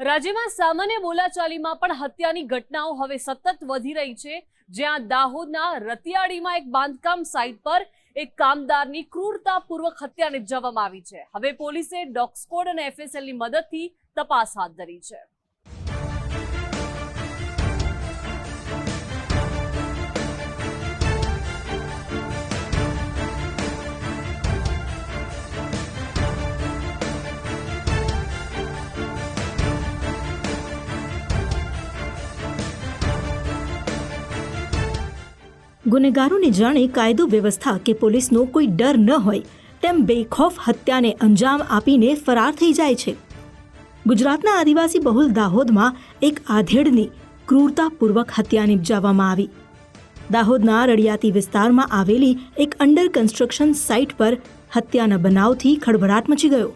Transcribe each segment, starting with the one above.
રાજ્યમાં સામાન્ય બોલાચાલીમાં પણ હત્યાની ઘટનાઓ હવે સતત વધી રહી છે। જ્યાં દાહોદના રતિયાડીમાં એક બાંધકામ સાઇટ પર એક કામદારની ક્રૂરતાપૂર્વક હત્યા નિપજાવવામાં આવી છે। હવે પોલીસે ડોગ સ્ક્વોડ અને એફએસએલની મદદથી તપાસ હાથ ધરી છે। ગુનેગારોને જાણે કાયદો વ્યવસ્થા કે પોલીસનો કોઈ ડર ન હોય તેમ બેખૌફ હત્યાને અંજામ આપીને ફરાર થઈ જાય છે। ગુજરાતના આદિવાસી બહુલ દાહોદમાં એક આધેડની ક્રૂરતાપૂર્વક હત્યા નિપજાવવામાં આવી। દાહોદના રડિયાતી વિસ્તારમાં આવેલી એક અંડર કન્સ્ટ્રક્શન સાઇટ પર હત્યાના બનાવથી ખળભળાટ મચી ગયો।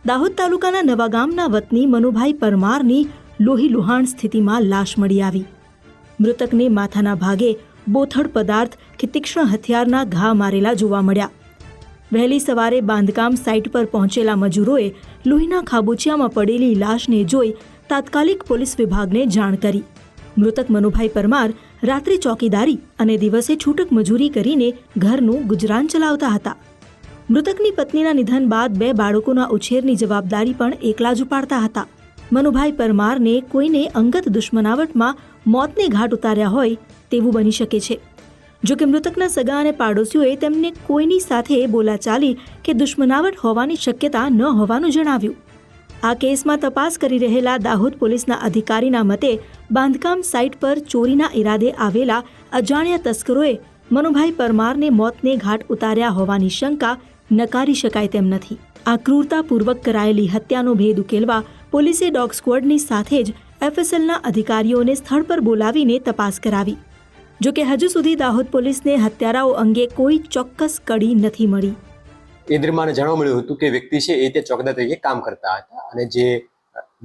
દાહોદ તાલુકાના નવાગામના વતની મનુભાઈ પરમારની લોહી લુહાણ સ્થિતિમાં લાશ મળી આવી। મૃતકને માથાના ભાગે બોથડ પદાર્થ કે તીક્ષ્ણ હથિયારના ઘા મારેલા જોવા મળ્યા। વહેલી સવારે બાંધકામ સાઇટ પર પહોંચેલા મજૂરોએ લોહીના ખાબોચિયામાં પડેલી લાશને જોઈ તાત્કાલિક પોલીસ વિભાગને જાણ કરી। મૃતક મનુભાઈ પરમાર રાત્રે ચોકીદારી અને દિવસે છૂટક મજૂરી કરીને ઘરનું ગુજરાન ચલાવતા હતા। મૃતકની પત્નીના નિધન બાદ 2 બાળકોના ઉછેરની જવાબદારી પણ એકલા જ ઉપાડતા હતા। મનુભાઈ પરમારને કોઈને અંગત દુશ્મનાવટમાં મોતને ઘાટ ઉતાર્યા હોય તેવું બની શકે છે। જો કે મૃતકના સગા અને પાડોશીઓએ તેમને કોઈની સાથે બોલાચાલી કે દુશ્મનાવટ હોવાની શક્યતા ન હોવાનું જણાવ્યું। આ કેસમાં તપાસ કરી રહેલા દાહોદ પોલીસના અધિકારીના મતે બાંધકામ સાઇટ પર ચોરીના ઈરાદે આવેલા અજાણ્યા તસ્કરોએ મનુભાઈ પરમારને મોતને ઘાટ ઉતાર્યા હોવાની શંકા નકારી શકાય તેમ નથી। આ ક્રૂરતાપૂર્વક કરાયેલી હત્યાનો ભેદ ઉકેલવા પોલીસે ડોગ સ્ક્વોડની સાથે જ એફએસએલના અધિકારીઓને સ્થળ પર બોલાવીને તપાસ કરાવી। જો કે હજુ સુધી દાહોદ પોલીસને હત્યારાઓ અંગે કોઈ ચોક્કસ કડી નથી મળી। એ દરમિયાન જાણવા મળ્યું હતું કે વ્યક્તિ છે એ તે ચોકીદાર તરીકે કામ કરતા હતા અને જે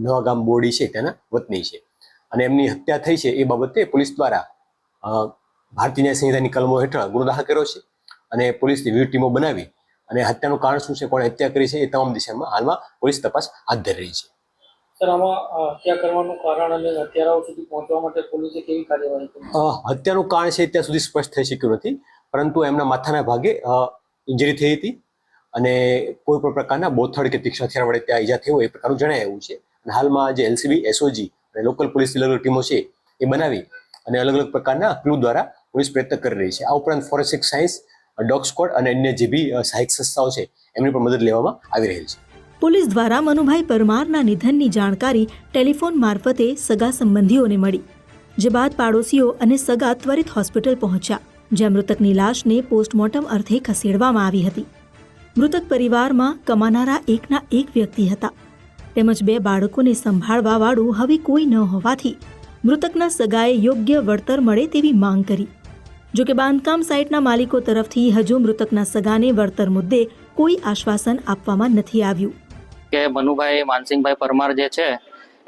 નવાગામ બોડી છે તેના વતની છે અને એમની હત્યા થઈ છે એ બાબતે પોલીસ દ્વારા ભારતીય ન્યાય સંહિતાની કલમો હેઠળ ગુનો દાખલ કર્યો છે અને પોલીસની વિવિધ ટીમો બનાવી અને હત્યાનું કારણ શું છે, કોણે હત્યા કરી છે એ તમામ દિશામાં હાલમાં પોલીસ તપાસ હાથ ધરી રહી છે। સર, આમાં હત્યા કરવાનું કારણ અને હત્યારાઓ સુધી પહોંચવા માટે પોલીસે કેવી કાર્યવાહી કરી? હત્યાનું કારણ છે ત્યાં સુધી સ્પષ્ટ થઈ શક્યું નથી, પરંતુ એમના માથાના ભાગે ઇન્જરી થઈ હતી અને કોઈ પણ પ્રકારના બોથડ કે તીક્ષ્ણ હથિયાર વડે ત્યાં ઈજા થઈ હોય એ પ્રકારનું જણાયું છે। અને હાલમાં જે એલસીબી, એસઓજી અને લોકલ પોલીસની અલગ અલગ ટીમો છે એ બનાવી અને અલગ અલગ પ્રકારના ક્લુ દ્વારા પોલીસ પ્રયત્ન કરી રહી છે। આ ઉપરાંત ફોરેન્સિક સાયન્સ, ડોગ સ્ક્વોડ અને અન્ય જે બી સહાયક સંસ્થાઓ છે એમની પણ મદદ લેવામાં આવી રહી છે। પોલીસ દ્વારા મનુભાઈ પરમારના નિધનની જાણકારી ટેલિફોન મારફતે સગા સંબંધીઓને મળી, જે બાદ પાડોશીઓ અને સગા ત્વરિત હોસ્પિટલ પહોંચ્યા, જ્યાં મૃતકની લાશને પોસ્ટમોર્ટમ અર્થે ખસેડવામાં આવી હતી। મૃતક પરિવારમાં કમાનારા એકના એક વ્યક્તિ હતા, તેમજ 2 બાળકોને સંભાળવા વાળું હવે કોઈ ન હોવાથી મૃતકના સગાએ યોગ્ય વળતર મળે તેવી માંગ કરી। જો કે બાંધકામ સાઇટના માલિકો તરફથી હજુ મૃતકના સગાને વળતર મુદ્દે કોઈ આશ્વાસન આપવામાં નથી આવ્યું। કે મનુભાઈ માનસિંહભાઈ પરમાર જે છે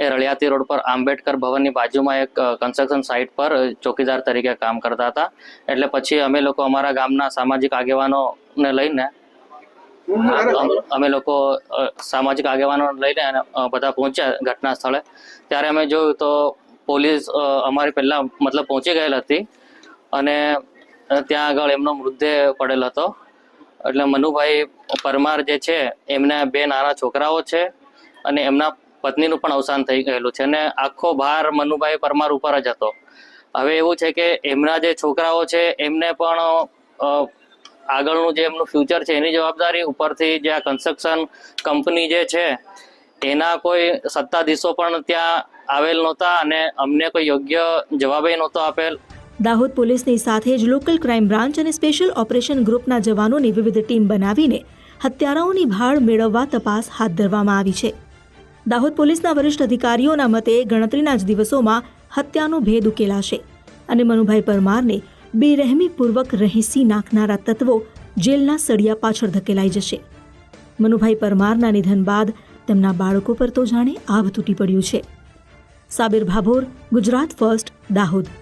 એ રળિયાતી રોડ પર આંબેડકર ભવનની બાજુમાં એક કન્સ્ટ્રક્શન સાઇટ પર ચોકીદાર તરીકે કામ કરતા હતા। એટલે પછી અમે લોકો અમારા ગામના સામાજિક આગેવાનોને લઈને બધા પહોંચ્યા ઘટના સ્થળે। ત્યારે અમે જોયું તો પોલીસ અમારી પહેલા પહોંચી ગયેલ હતી અને ત્યાં આગળ એમનો મૃતદેહ પડેલ હતો। એટલે મનુભાઈ પરમાર જે છે એમના 2 નાના છોકરાઓ છે અને એમના પત્નીનું પણ અવસાન થઈ ગયેલું છે અને આખો ભાર મનુભાઈ પરમાર ઉપર જ હતો। હવે એવું છે કે એમના જે છોકરાઓ છે એમને પણ આગળનું જે એમનું ફ્યુચર છે એની જવાબદારી ઉપરથી જે આ કન્સ્ટ્રક્શન કંપની જે છે એના કોઈ સત્તાધીશો પણ ત્યાં આવેલ નહોતા અને અમને કોઈ યોગ્ય જવાબ નહોતો આપેલ। દાહોદ પોલીસની સાથે જ લોકલ ક્રાઇમ બ્રાન્ચ અને સ્પેશિયલ ઓપરેશન ગ્રુપના જવાનોની વિવિધ ટીમ બનાવીને હત્યારાઓની ભાળ મેળવવા તપાસ હાથ ધરવામાં આવી છે। દાહોદ પોલીસના વરિષ્ઠ અધિકારીઓના મતે ગણતરીના જ દિવસોમાં હત્યાનો ભેદ ઉકેલાશે અને મનુભાઈ પરમારને બેરહેમીપૂર્વક રહેસી નાખનારા તત્વો જેલના સળિયા પાછળ ધકેલાઈ જશે। મનુભાઈ પરમારના નિધન બાદ તેમના બાળકો પર તો જાણે આભ તૂટી પડ્યું છે। સાબિર ભાભોર, ગુજરાત ફર્સ્ટ, દાહોદ।